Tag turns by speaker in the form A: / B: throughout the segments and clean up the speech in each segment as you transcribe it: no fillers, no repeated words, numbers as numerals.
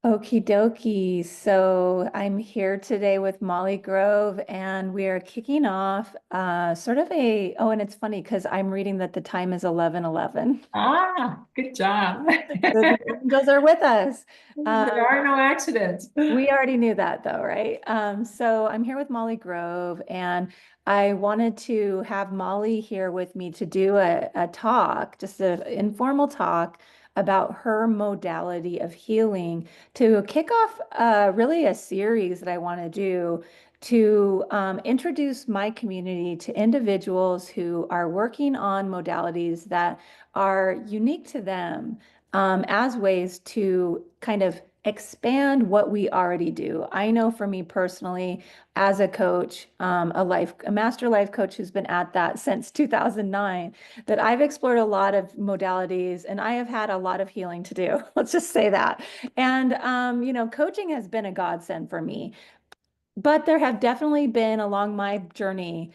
A: Okie dokie. So I'm here today with Molly Grove, and we are kicking off sort of oh, and it's funny because I'm reading that the time is 11:11.
B: Ah, good job.
A: So the angels are with us.
B: There are no accidents.
A: We already knew that though, right? So I'm here with Molly Grove, and I wanted to have Molly here with me to do a talk, just an informal talk about her modality of healing to kick off really a series that I want to do to introduce my community to individuals who are working on modalities that are unique to them as ways to kind of expand what we already do. I know for me personally, as a coach, a master life coach who's been at that since 2009, that I've explored a lot of modalities and I have had a lot of healing to do. Let's just say that. And coaching has been a godsend for me. But there have definitely been along my journey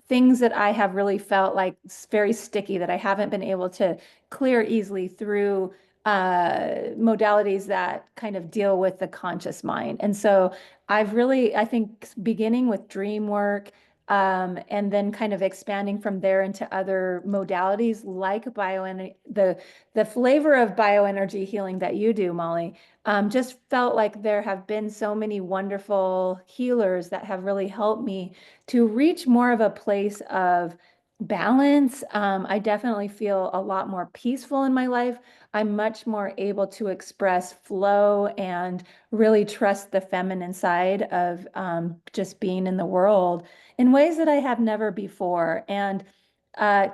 A: things that I have really felt like very sticky that I haven't been able to clear easily through modalities that kind of deal with the conscious mind. And so I think, beginning with dream work, and then kind of expanding from there into other modalities like bioenergy, the flavor of bioenergy healing that you do, Molly, just felt like there have been so many wonderful healers that have really helped me to reach more of a place of balance. I definitely feel a lot more peaceful in my life. I'm much more able to express flow and really trust the feminine side of just being in the world in ways that I have never before. And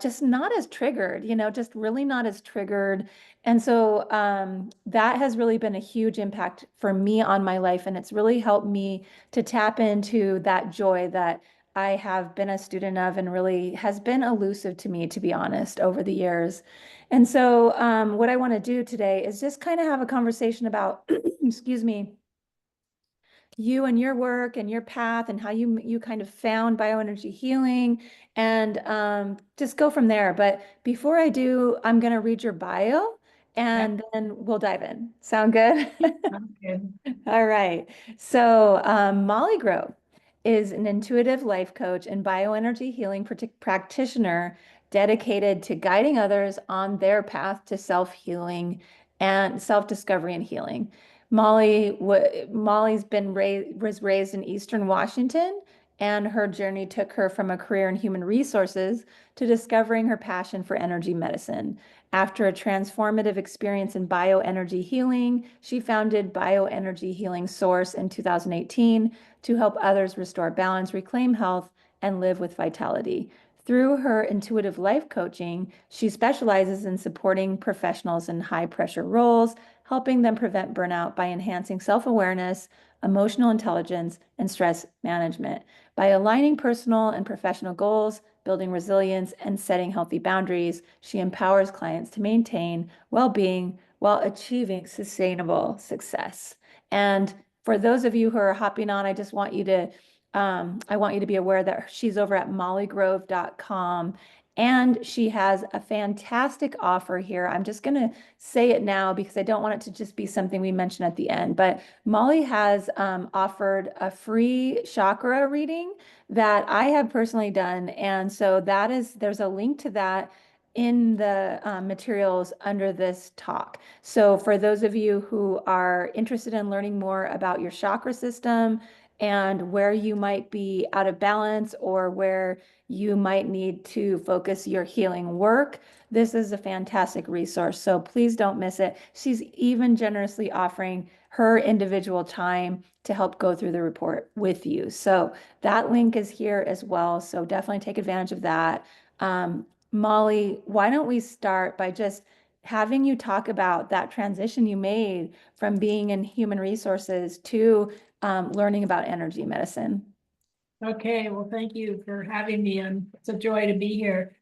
A: just not as triggered, just really not as triggered. And so that has really been a huge impact for me on my life. And it's really helped me to tap into that joy that I have been a student of and really has been elusive to me, to be honest, over the years. And so what I want to do today is just kind of have a conversation about, excuse me, you and your work and your path and how you kind of found bioenergy healing and just go from there. But before I do, I'm going to read your bio
B: Yeah,
A: and then we'll dive in. Sound good?
B: sounds good.
A: All right. So, Molly Grove is an intuitive life coach and bioenergy healing practitioner dedicated to guiding others on their path to self-healing and self-discovery and healing. Molly's was raised in Eastern Washington, and her journey took her from a career in human resources to discovering her passion for energy medicine. After a transformative experience in bioenergy healing, she founded Bioenergy Healing Source in 2018 to help others restore balance, reclaim health, and live with vitality. Through her intuitive life coaching, she specializes in supporting professionals in high pressure roles, helping them prevent burnout by enhancing self awareness, emotional intelligence, and stress management. By aligning personal and professional goals, building resilience, and setting healthy boundaries, she empowers clients to maintain well being while achieving sustainable success. And for those of you who are hopping on, I want you to be aware that she's over at mollygrove.com and she has a fantastic offer here. I'm just going to say it now because I don't want it to just be something we mention at the end. But Molly has offered a free chakra reading that I have personally done. And so there's a link to that in the materials under this talk. So for those of you who are interested in learning more about your chakra system and where you might be out of balance or where you might need to focus your healing work, this is a fantastic resource. So please don't miss it. She's even generously offering her individual time to help go through the report with you. So that link is here as well. So definitely take advantage of that. Molly, why don't we start by just having you talk about that transition you made from being in human resources to learning about energy medicine?
B: Okay, well, thank you for having me, and it's a joy to be here.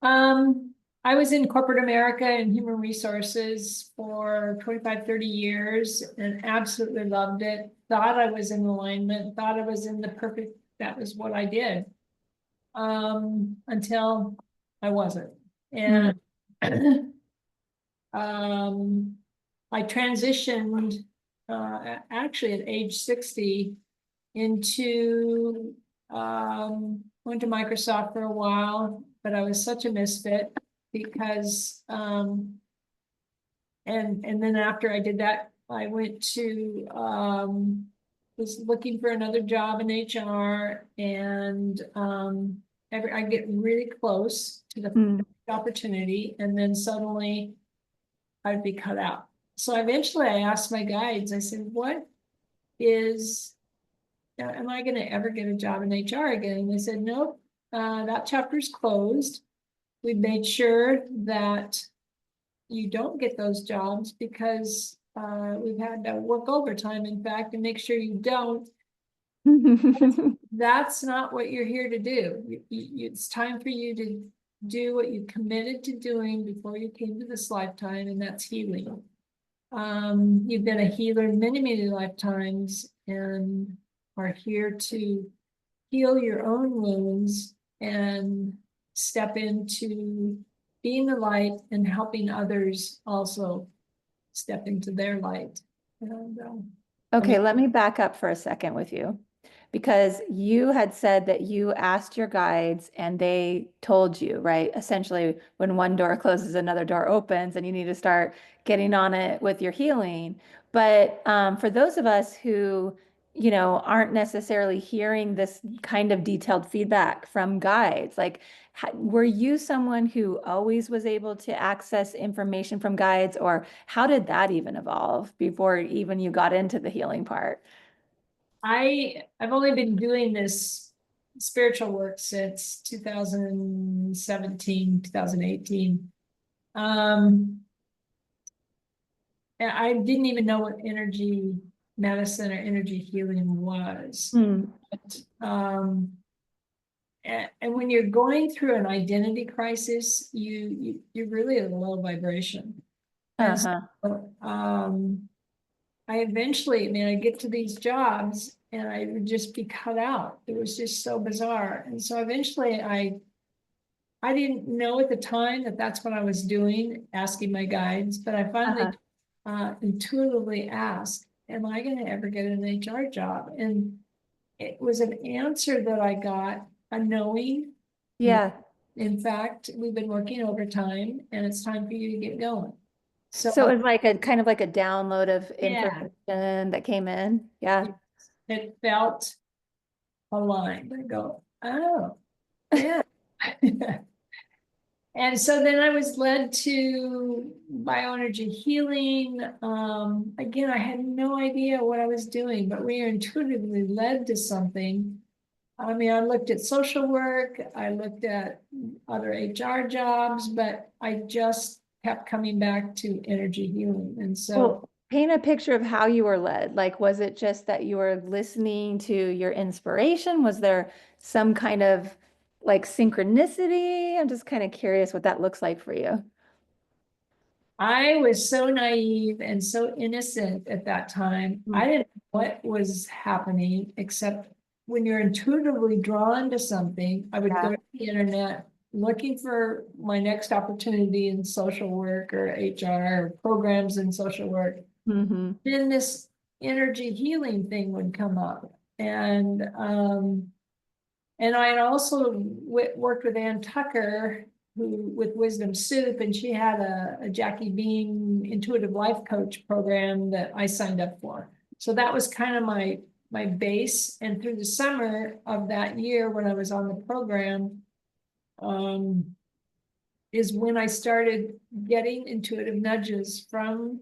B: Um, I was in corporate America and human resources for 25, 30 years and absolutely loved it. Thought I was in alignment, thought I was in the perfect, that was what I did. Until I wasn't.
A: Mm,
B: And um, I transitioned actually at age 60 into, went to Microsoft for a while, but I was such a misfit because, and then after I did that, I went to, was looking for another job in HR and, I get really close to the
A: Mm.
B: opportunity and then suddenly I'd be cut out. So eventually I asked my guides, I said, what is, am I gonna ever get a job in HR again? And they said, nope, that chapter's closed. We made sure that you don't get those jobs because we've had to work overtime, in fact, to make sure you don't. That's not what you're here to do. It's time for you to do what you committed to doing before you came to this lifetime, and that's healing. You've been a healer many, many lifetimes and are here to heal your own wounds and step into being the light and helping others also step into their light. And I mean,
A: Okay, let me back up for a second with you because you had said that you asked your guides and they told you, right? Essentially, when one door closes, another door opens, and you need to start getting on it with your healing. But for those of us who, aren't necessarily hearing this kind of detailed feedback from guides, like, were you someone who always was able to access information from guides, or how did that even evolve before even you got into the healing part?
B: I've only been doing this spiritual work since 2017, 2018. And I didn't even know what energy medicine or energy healing was.
A: Hmm.
B: And when you're going through an identity crisis, you're really at a low vibration. And
A: Uh-huh.
B: so, I eventually, I mean, I get to these jobs and I would just be cut out. It was just so bizarre. And so eventually I didn't know at the time that that's what I was doing, asking my guides, but I finally
A: Uh-huh.
B: intuitively asked, am I going to ever get an HR job? And it was an answer that I got, a knowing.
A: Yeah.
B: In fact, we've been working overtime and it's time for you to get going.
A: So
B: So
A: it was like a kind of like a download of
B: yeah,
A: information that came in. Yeah.
B: it felt aligned. I go, oh, yeah. And so then I was led to bioenergy healing. Again, I had no idea what I was doing, but we are intuitively led to something. I mean, I looked at social work, I looked at other HR jobs, but I just kept coming back to energy healing. And so
A: Well, paint a picture of how you were led. Like, was it just that you were listening to your inspiration? Was there some kind of like synchronicity? I'm just kind of curious what that looks like for you.
B: I was so naive and so innocent at that time. I
A: Mm.
B: didn't know what was happening, except when you're intuitively drawn to something, I would go
A: Yeah.
B: to the internet looking for my next opportunity in social work or HR or programs in social work.
A: Hmm.
B: Then this energy healing thing would come up. And I had also worked with Ann Tucker, who with Wisdom Soup, and she had a Jackie Beam intuitive life coach program that I signed up for. So that was kind of my base. And through the summer of that year, when I was on the program, um, is when I started getting intuitive nudges from.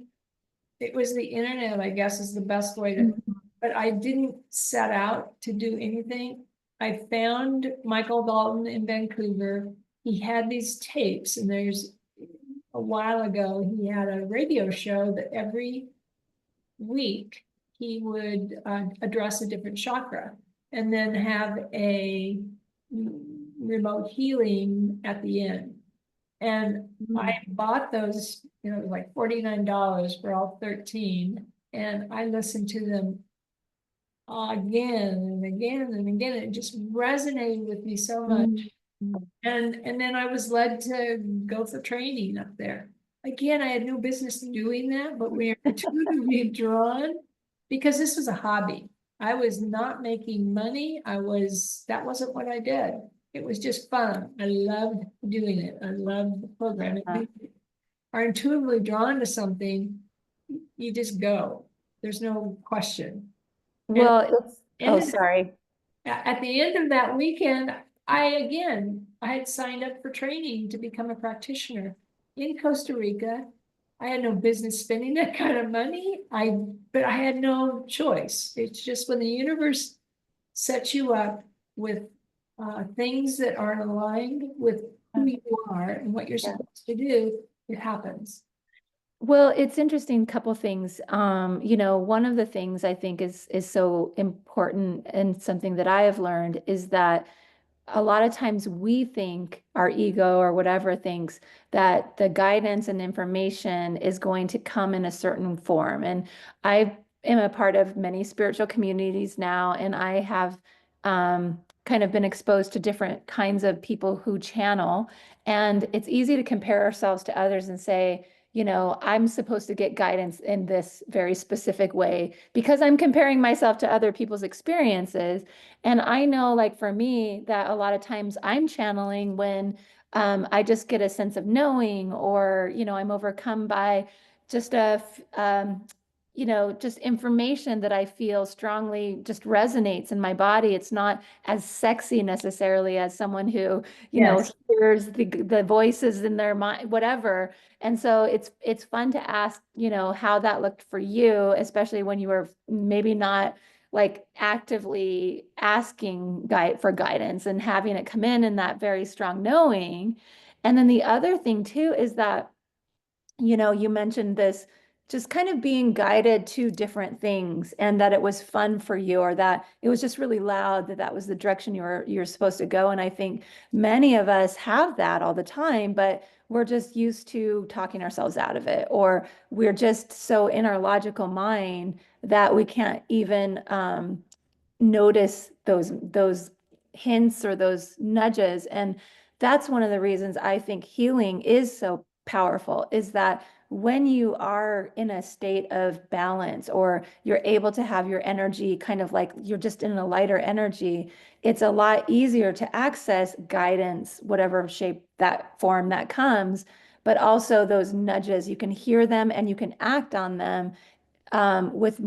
B: It was the internet, I guess, is the best way to, but I didn't set out to do anything. I found Michael Dalton in Vancouver. He had these tapes, and there's a while ago, he had a radio show that every week he would address a different chakra and then have a remote healing at the end. And I
A: Mm.
B: bought those, like $49 for all 13. And I listened to them again and again and again. It just resonated with me so
A: Mm.
B: much. And then I was led to go for training up there. Again, I had no business doing that, but we are intuitively drawn. because this was a hobby. I was not making money. That wasn't what I did. It was just fun. I loved doing it. I loved the program. If
A: Uh,
B: you are intuitively drawn to something, you just go. There's no question. And
A: well, oh,
B: ended
A: sorry.
B: at the end of that weekend, I had signed up for training to become a practitioner in Costa Rica. I had no business spending that kind of money. But I had no choice. It's just when the universe sets you up with things that aren't aligned with who you are and what you're
A: Yeah.
B: supposed to do, it happens.
A: Well, it's interesting, couple things. One of the things I think is so important and something that I have learned is that a lot of times we think our ego or whatever thinks that the guidance and information is going to come in a certain form. And I am a part of many spiritual communities now, and I have kind of been exposed to different kinds of people who channel. And it's easy to compare ourselves to others and say, I'm supposed to get guidance in this very specific way because I'm comparing myself to other people's experiences. And I know, like for me, that a lot of times I'm channeling when I just get a sense of knowing, or I'm overcome by just just information that I feel strongly just resonates in my body. It's not as sexy necessarily as someone who,
B: Yes.
A: hears the voices in their mind, whatever. And so it's fun to ask, how that looked for you, especially when you were maybe not like actively asking guide for guidance and having it come in that very strong knowing. And then the other thing too is that, you mentioned this just kind of being guided to different things and that it was fun for you, or that it was just really loud, that was the direction you're supposed to go. And I think many of us have that all the time, but we're just used to talking ourselves out of it, or we're just so in our logical mind that we can't even notice those hints or those nudges. And that's one of the reasons I think healing is so powerful, is that when you are in a state of balance, or you're able to have your energy kind of like you're just in a lighter energy, it's a lot easier to access guidance, whatever shape that form that comes. But also those nudges, you can hear them and you can act on them with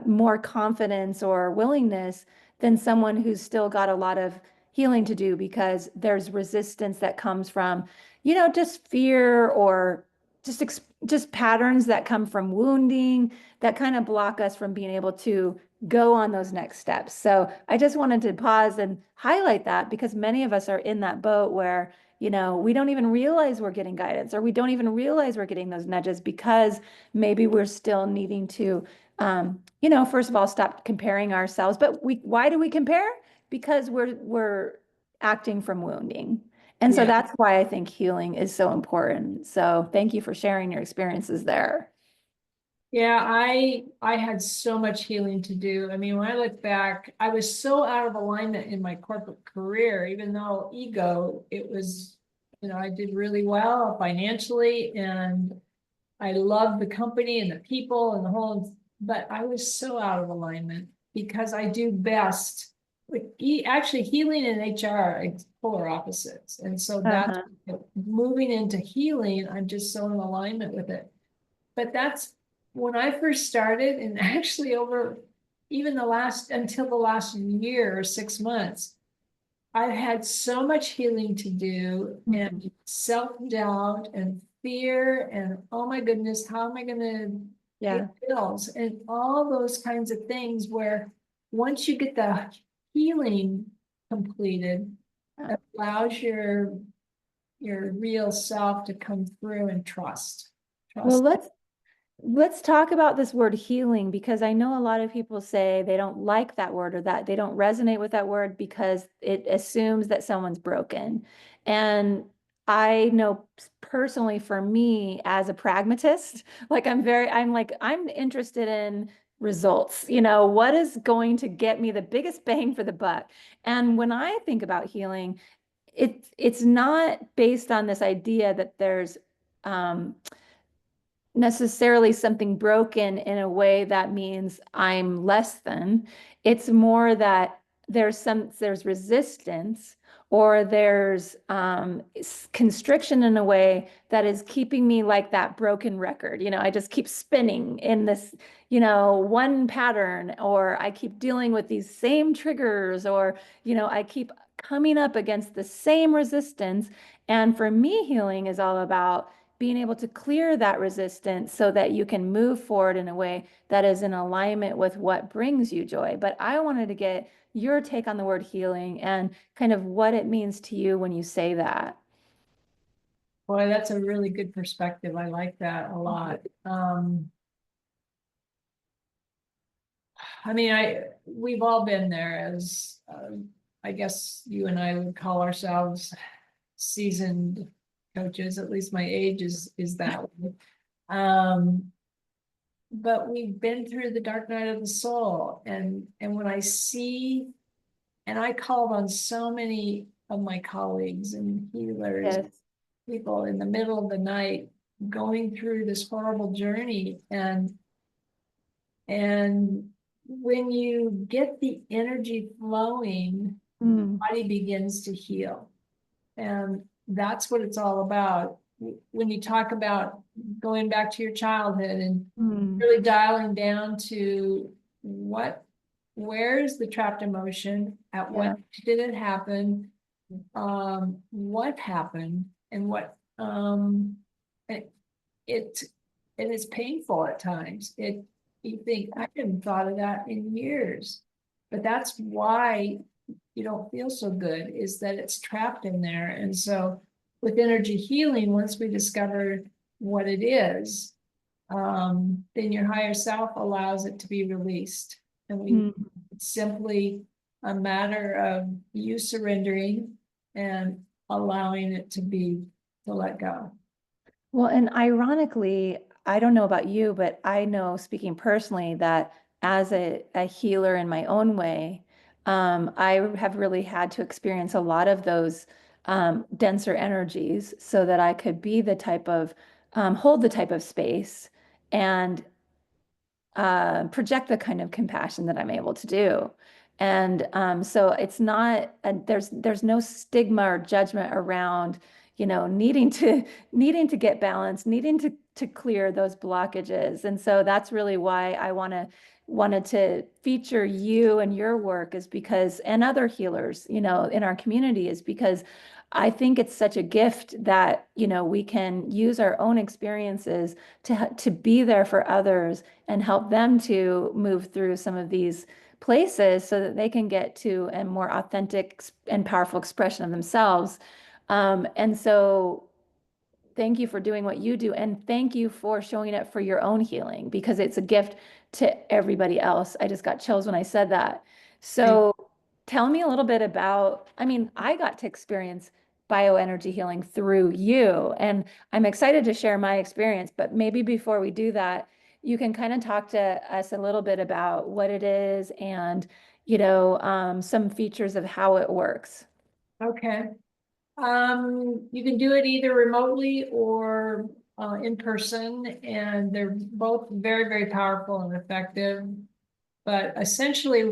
A: more confidence or willingness than someone who's still got a lot of healing to do, because there's resistance that comes from, just fear, or just patterns that come from wounding that kind of block us from being able to go on those next steps. So I just wanted to pause and highlight that, because many of us are in that boat where, we don't even realize we're getting guidance, or we don't even realize we're getting those nudges, because maybe we're still needing to, first of all, stop comparing ourselves. But why do we compare? Because we're acting from wounding. And so
B: Yeah.
A: that's why I think healing is so important. So thank you for sharing your experiences there.
B: Yeah, I had so much healing to do. I mean, when I look back, I was so out of alignment in my corporate career, even though ego, it was, I did really well financially, and I loved the company and the people and the whole, but I was so out of alignment because I do best with actually healing and HR are polar opposites. And so that's
A: Uh-huh.
B: moving into healing, I'm just so in alignment with it. But that's when I first started, and actually over even until the last year or 6 months, I've had so much healing to do,
A: Mhm.
B: and self-doubt and fear and oh my goodness, how am I going to pay
A: Yeah.
B: bills and all those kinds of things, where once you get the healing completed,
A: Yeah.
B: it allows your real self to come through and trust.
A: Well,
B: Trust.
A: let's talk about this word healing, because I know a lot of people say they don't like that word, or that they don't resonate with that word because it assumes that someone's broken. And I know personally, for me as a pragmatist, like I'm interested in results. What is going to get me the biggest bang for the buck? And when I think about healing, it's not based on this idea that there's um necessarily something broken in a way that means I'm less than. It's more that there's resistance or there's constriction in a way that is keeping me like that broken record. I just keep spinning in this, one pattern, or I keep dealing with these same triggers, or, I keep coming up against the same resistance. And for me, healing is all about being able to clear that resistance so that you can move forward in a way that is in alignment with what brings you joy. But I wanted to get your take on the word healing and kind of what it means to you when you say that.
B: Boy, that's a really good perspective. I like that a lot. I mean, we've all been there as, I guess you and I would call ourselves seasoned coaches, at least my age is that way. But we've been through the dark night of the soul, and when I see, and I called on so many of my colleagues and healers,
A: Yes.
B: people in the middle of the night going through this horrible journey, and when you get the energy flowing,
A: Mm,
B: body begins to heal. And that's what it's all about. When you talk about going back to your childhood and
A: mm,
B: really dialing down to where's the trapped emotion, at what
A: yeah.
B: did it happen, what happened, and it, it and it's painful at times. You think, I hadn't thought of that in years. But that's why you don't feel so good, is that it's trapped in there. And so with energy healing, once we discover what it is, then your higher self allows it to be released. And
A: Mm.
B: it's simply a matter of you surrendering and allowing it to let go.
A: Well, and ironically, I don't know about you, but I know, speaking personally, that as a healer in my own way, I have really had to experience a lot of those denser energies so that I could be the type of, hold the type of space and project the kind of compassion that I'm able to do. And so it's not there's no stigma or judgment around, needing to get balanced, needing to clear those blockages. And so that's really why I wanted to feature you and your work, is because, and other healers, in our community, is because I think it's such a gift that, we can use our own experiences to be there for others and help them to move through some of these places so that they can get to a more authentic and powerful expression of themselves. And so thank you for doing what you do. And thank you for showing up for your own healing, because it's a gift to everybody else. I just got chills when I said that. So tell me a little bit about, I mean, I got to experience bioenergy healing through you, and I'm excited to share my experience. But maybe before we do that, you can kind of talk to us a little bit about what it is and, some features of how it works.
B: Okay. You can do it either remotely or in person, and they're both very, very powerful and effective. But essentially,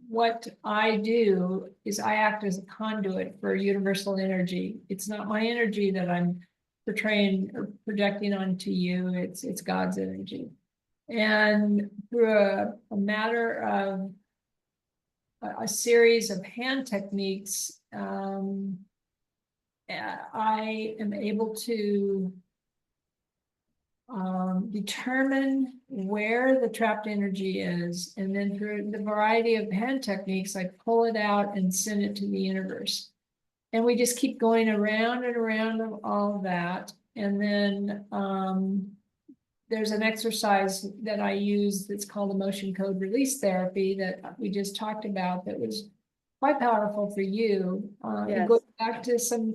B: what I do is I act as a conduit for universal energy. It's not my energy that I'm portraying or projecting onto you. It's God's energy. And through a matter of a series of hand techniques, I am able to determine where the trapped energy is. And then through the variety of hand techniques, I pull it out and send it to the universe. And we just keep going around and around of all of that. And then there's an exercise that I use that's called emotion code release therapy that we just talked about, that was quite powerful for you. It goes
A: Yes.
B: back to some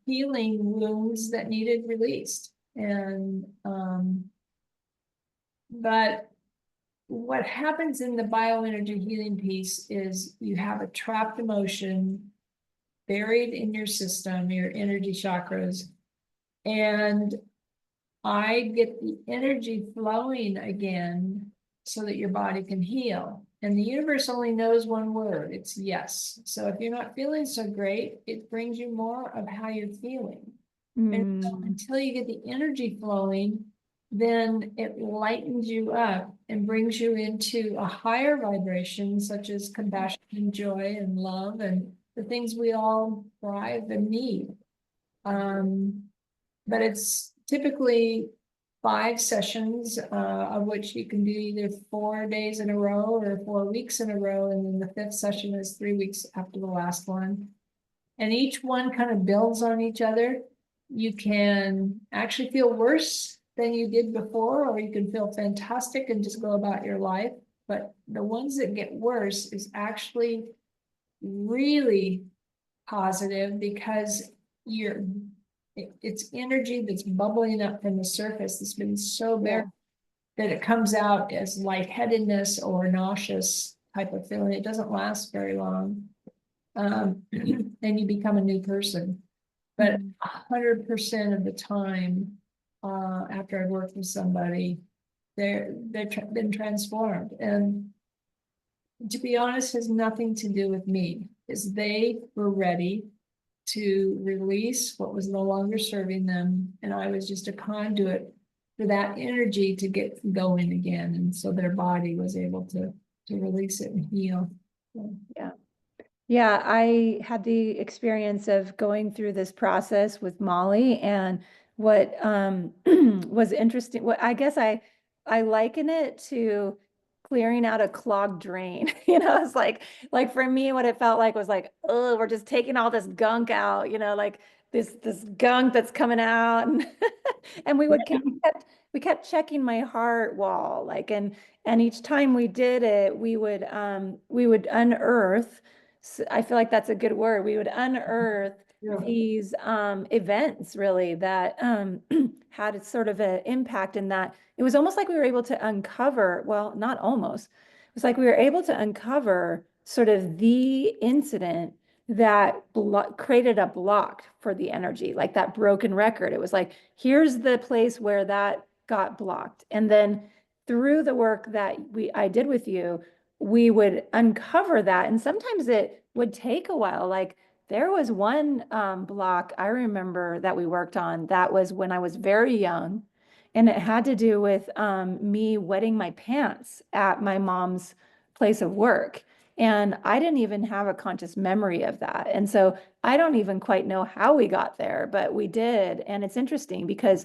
B: healing wounds that needed released. And but what happens in the bioenergy healing piece is you have a trapped emotion buried in your system, your energy chakras, and I get the energy flowing again so that your body can heal. And the universe only knows one word, it's yes. So if you're not feeling so great, it brings you more of how you're feeling. And so
A: Mm,
B: until you get the energy flowing, then it lightens you up and brings you into a higher vibration, such as compassion and joy and love and the things we all thrive and need. Um, but it's typically 5 sessions, of which you can do either 4 days in a row or 4 weeks in a row. And then the fifth session is 3 weeks after the last one. And each one kind of builds on each other. You can actually feel worse than you did before, or you can feel fantastic and just go about your life. But the ones that get worse is actually really positive because you're it's energy that's bubbling up from the surface that's been so
A: yeah.
B: buried that it comes out as lightheadedness or nauseous type of feeling. It doesn't last very long. And you become a new person. But
A: Mhm.
B: 100% of the time, after I've worked with somebody, they've been transformed. And to be honest, has nothing to do with me, is they were ready to release what was no longer serving them. And I was just a conduit for that energy to get going again. And so their body was able to release it and heal. So,
A: Yeah. Yeah, I had the experience of going through this process with Molly, and what was interesting, what I guess I liken it to clearing out a clogged drain. It's like for me, what it felt like was like, oh, we're just taking all this gunk out, like this gunk that's coming out, and and we kept checking my heart wall, like, and each time we did it, we would unearth. I feel like that's a good word. We would unearth
B: yeah.
A: these events really that had sort of an impact in that it was almost like we were able to uncover, well, not almost, it was like we were able to uncover sort of the incident that created a block for the energy, like that broken record. It was like, here's the place where that got blocked. And then through the work that I did with you, we would uncover that. And sometimes it would take a while. Like there was one block I remember that we worked on that was when I was very young. And it had to do with me wetting my pants at my mom's place of work. And I didn't even have a conscious memory of that. And so I don't even quite know how we got there, but we did. And it's interesting because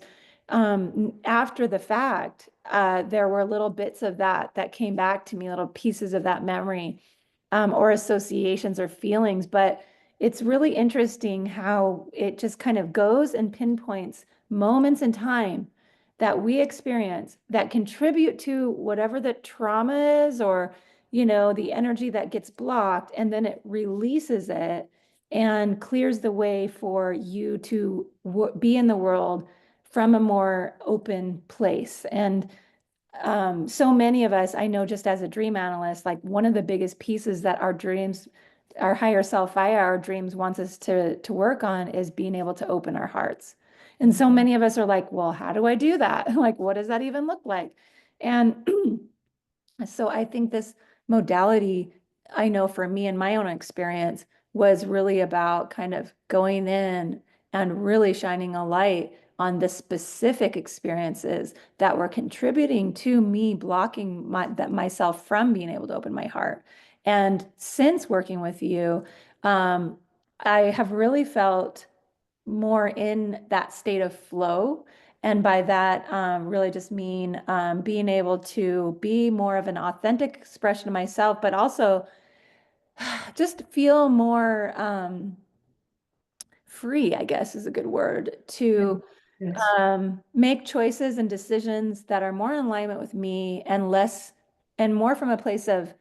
A: after the fact, there were little bits of that came back to me, little pieces of that memory, or associations or feelings. But it's really interesting how it just kind of goes and pinpoints moments in time that we experience that contribute to whatever the trauma is, or the energy that gets blocked, and then it releases it and clears the way for you to be in the world from a more open place. And so many of us, I know, just as a dream analyst, like one of the biggest pieces that our dreams, our higher self via our dreams wants us to work on is being able to open our hearts. And so many of us are like, well, how do I do that? Like, what does that even look like? And so I think this modality, I know for me and my own experience, was really about kind of going in and really shining a light on the specific experiences that were contributing to me blocking myself from being able to open my heart. And since working with you, um, I have really felt more in that state of flow. And by that, really just mean being able to be more of an authentic expression of myself, but also just feel more free, I guess is a good word, to
B: Yes.
A: make choices and decisions that are more in alignment with me and less and more from a place of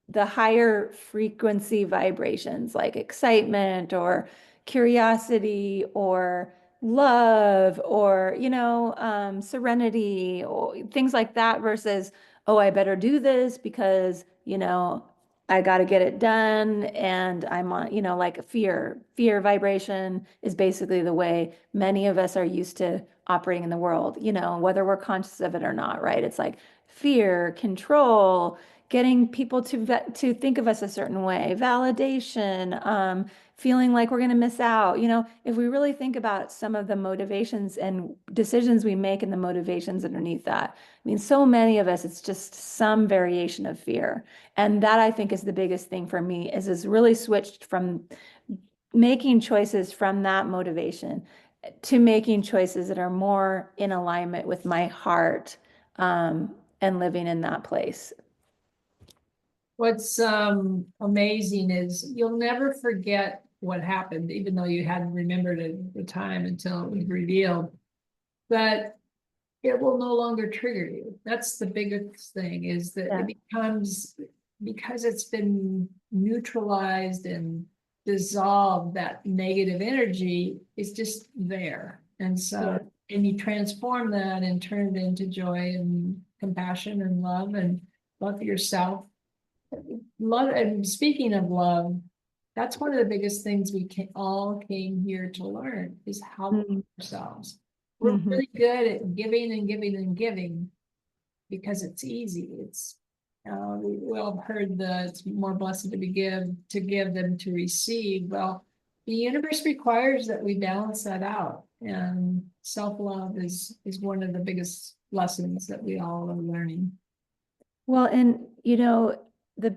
A: the higher frequency vibrations like excitement or curiosity or love or serenity or things like that versus, oh, I better do this because I got to get it done. And I'm on, like fear vibration is basically the way many of us are used to operating in the world, whether we're conscious of it or not, right? It's like fear, control, getting people to think of us a certain way, validation, feeling like we're going to miss out. If we really think about some of the motivations and decisions we make and the motivations underneath that, I mean, so many of us, it's just some variation of fear. And that I think is the biggest thing for me is really switched from making choices from that motivation to making choices that are more in alignment with my heart, and living in that place.
B: What's amazing is you'll never forget what happened, even though you hadn't remembered it at the time until it was revealed. But it will no longer trigger you. That's the biggest thing, is that it
A: Yeah.
B: becomes, because it's been neutralized and dissolved, that negative energy is just there. And
A: Yeah.
B: so, and you transform that and turn it into joy and compassion and love for yourself. Love, and speaking of love, that's one of the biggest things all came here to learn, is how to love
A: Mhm.
B: ourselves. We're
A: Mhm.
B: really good at giving and giving and giving because it's easy. We all heard it's more blessed to give than to receive. Well, the universe requires that we balance that out, and self-love is one of the biggest lessons that we all are learning.
A: Well, and the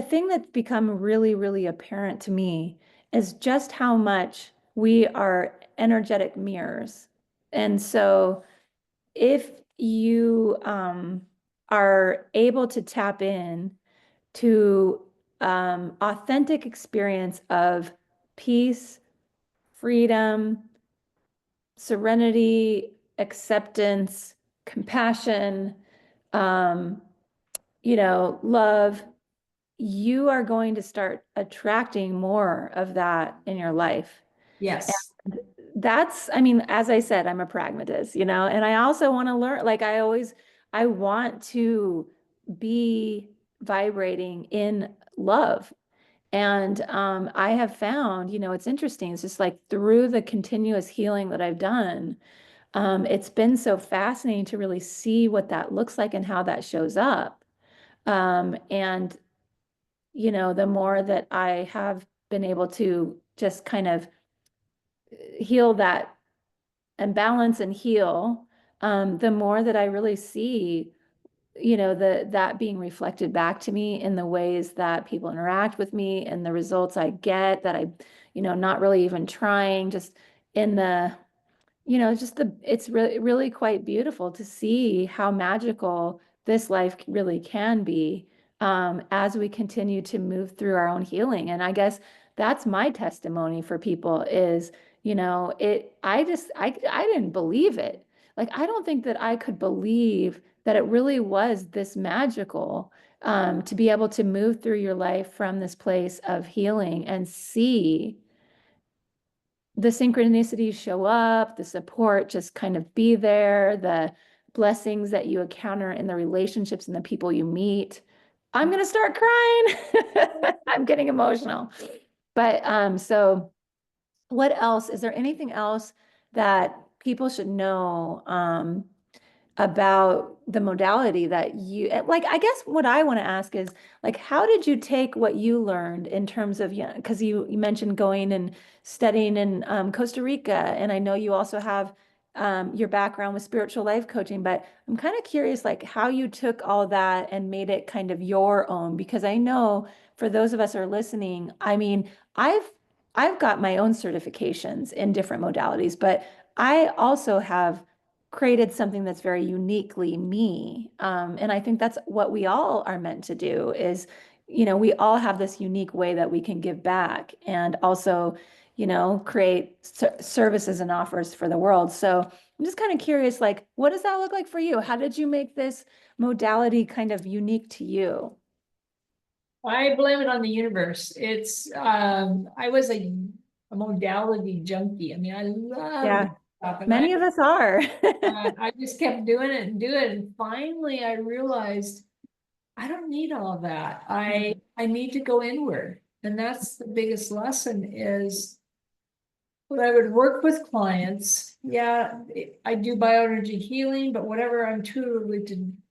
A: thing that's become really, really apparent to me is just how much we are energetic mirrors. And so if you are able to tap in to authentic experience of peace, freedom, serenity, acceptance, compassion, um, love, you are going to start attracting more of that in your life.
B: Yes.
A: I mean, as I said, I'm a pragmatist, and I also want to learn, like I want to be vibrating in love. And I have found, it's interesting. It's just like through the continuous healing that I've done, it's been so fascinating to really see what that looks like and how that shows up. And, the more that I have been able to just kind of heal that and balance and heal, the more that I really see, that being reflected back to me in the ways that people interact with me and the results I get that I, not really even trying, just in the just it's really, really quite beautiful to see how magical this life really can be, as we continue to move through our own healing. And I guess that's my testimony for people is, I didn't believe it. Like, I don't think that I could believe that it really was this magical, to be able to move through your life from this place of healing and see the synchronicities show up, the support just kind of be there, the blessings that you encounter in the relationships and the people you meet. I'm gonna start crying. I'm getting emotional. But so what else? Is there anything else that people should know about the modality that like? I guess what I want to ask is, like, how did you take what you learned in terms of, yeah, because you mentioned going and studying in Costa Rica, and I know you also have your background with spiritual life coaching, but I'm kind of curious, like, how you took all that and made it kind of your own, because I know for those of us who are listening, I mean, I've got my own certifications in different modalities, but I also have created something that's very uniquely me. And I think that's what we all are meant to do is, we all have this unique way that we can give back and also, create services and offers for the world. So I'm just kind of curious, like, what does that look like for you? How did you make this modality kind of unique to you?
B: I blame it on the universe. I was a modality junkie. I mean, I loved
A: Yeah,
B: it stuff, and
A: many of us are.
B: I just kept doing it and doing it. And finally, I realized I don't need all of that.
A: Mhm.
B: I need to go inward. And that's the biggest lesson is when I would work with clients, yeah, I do bioenergy healing, but whatever I'm truly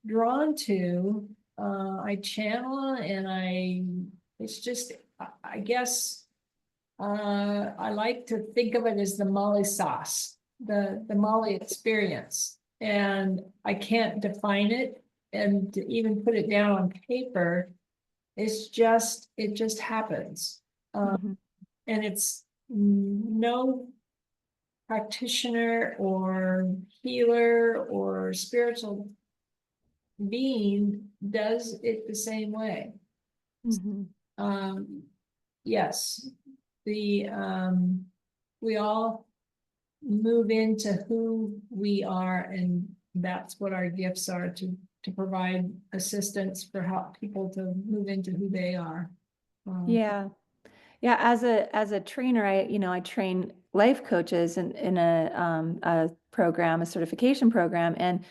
B: drawn to, I channel and it's just, I guess, I like to think of it as the Molly sauce, the Molly experience. And I can't define it and to even put it down on paper. It just happens.
A: Mhm.
B: And it's no practitioner or healer or spiritual being does it the same way.
A: Mhm.
B: Um, yes, the we all move into who we are, and that's what our gifts are to provide assistance for how people to move into who they are. Um,
A: Yeah. Yeah, as a trainer, I train life coaches in a program, a certification program, and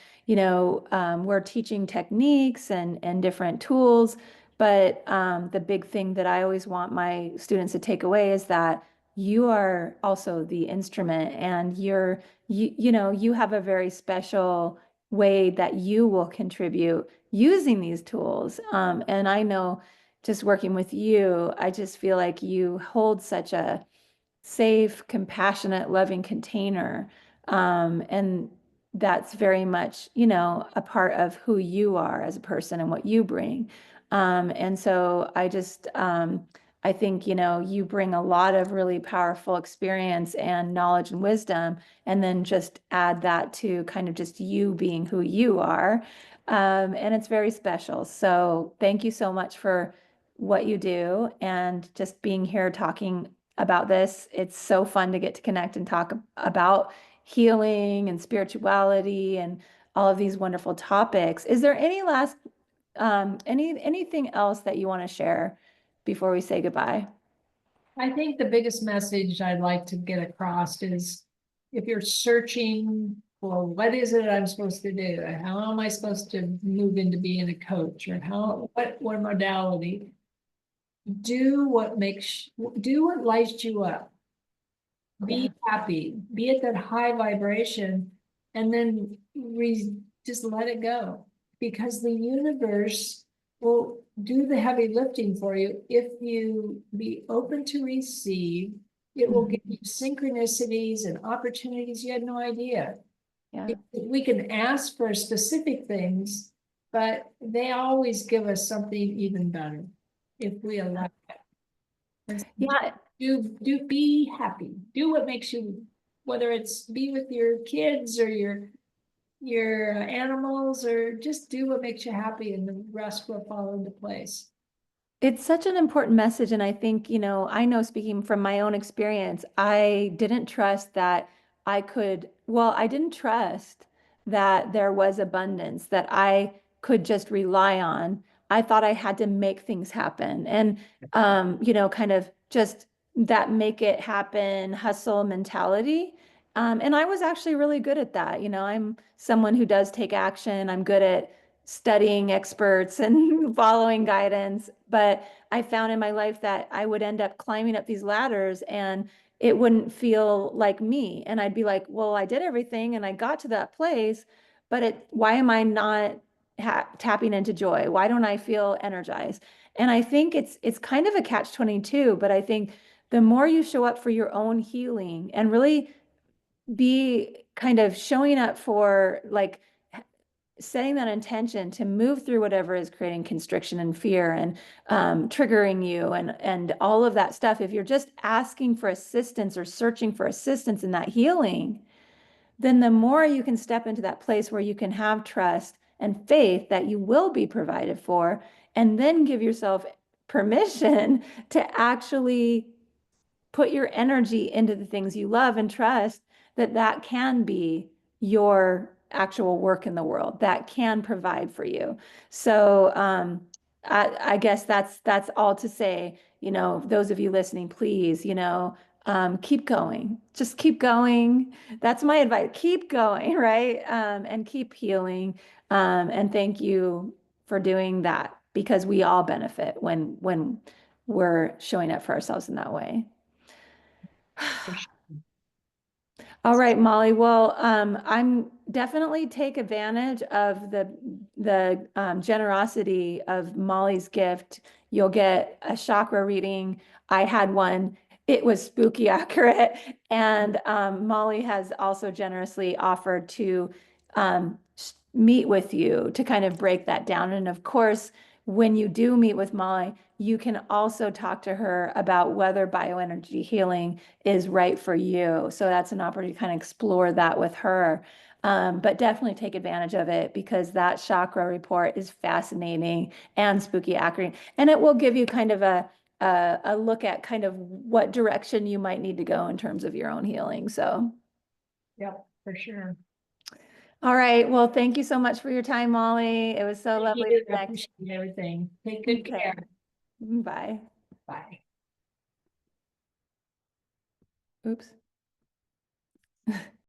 A: we're teaching techniques and different tools. But the big thing that I always want my students to take away is that you are also the instrument, and you have a very special way that you will contribute using these tools. And I know just working with you, I just feel like you hold such a safe, compassionate, loving container. And that's very much, a part of who you are as a person and what you bring. And so I think, you bring a lot of really powerful experience and knowledge and wisdom, and then just add that to kind of just you being who you are. And it's very special. So thank you so much for what you do and just being here talking about this. It's so fun to get to connect and talk about healing and spirituality and all of these wonderful topics. Is there any last anything else that you want to share before we say goodbye?
B: I think the biggest message I'd like to get across is if you're searching for what is it I'm supposed to do, how am I supposed to move into being a coach, or what modality, do what makes do what lights you up.
A: Yeah.
B: Be happy, be at that high vibration, and then just let it go. Because the universe will do the heavy lifting for you if you be open to receive. It will give
A: Mhm.
B: you synchronicities and opportunities you had no idea.
A: Yeah.
B: We can ask for specific things, but they always give us something even better if we allow. And
A: Yeah,
B: do be happy. Do what makes you, whether it's be with your kids or your animals, or just do what makes you happy, and the rest will fall into place.
A: it's such an important message. And I think, I know speaking from my own experience, I didn't trust that I didn't trust that there was abundance that I could just rely on. I thought I had to make things happen. And, kind of just that make it happen hustle mentality. And I was actually really good at that. I'm someone who does take action. I'm good at studying experts and following guidance. But I found in my life that I would end up climbing up these ladders and it wouldn't feel like me. And I'd be like, well, I did everything and I got to that place, but why am I not tapping into joy? Why don't I feel energized? And I think it's kind of a catch-22, but I think the more you show up for your own healing and really be kind of showing up for like setting that intention to move through whatever is creating constriction and fear and triggering you and all of that stuff. If you're just asking for assistance or searching for assistance in that healing, then the more you can step into that place where you can have trust and faith that you will be provided for, and then give yourself permission to actually put your energy into the things you love and trust that that can be your actual work in the world that can provide for you. So I guess that's all to say. Those of you listening, please, keep going. Just keep going. That's my advice. Keep going, right? And keep healing. And thank you for doing that because we all benefit when we're showing up for ourselves in that way.
B: For sure.
A: All right, Molly. Well, I'm definitely take advantage of the generosity of Molly's gift. You'll get a chakra reading. I had one. It was spooky accurate, and Molly has also generously offered to meet with you to kind of break that down. And of course, when you do meet with Molly, you can also talk to her about whether bioenergy healing is right for you. So that's an opportunity to kind of explore that with her. But definitely take advantage of it because that chakra report is fascinating and spooky accurate. And it will give you kind of a look at kind of what direction you might need to go in terms of your own healing. So,
B: Yep, for sure.
A: all right. Well, thank you so much for your time, Molly. It was so
B: Thank
A: lovely to
B: you. I
A: connect.
B: appreciate everything. Take good
A: Okay.
B: care.
A: Bye.
B: Bye.
A: Oops.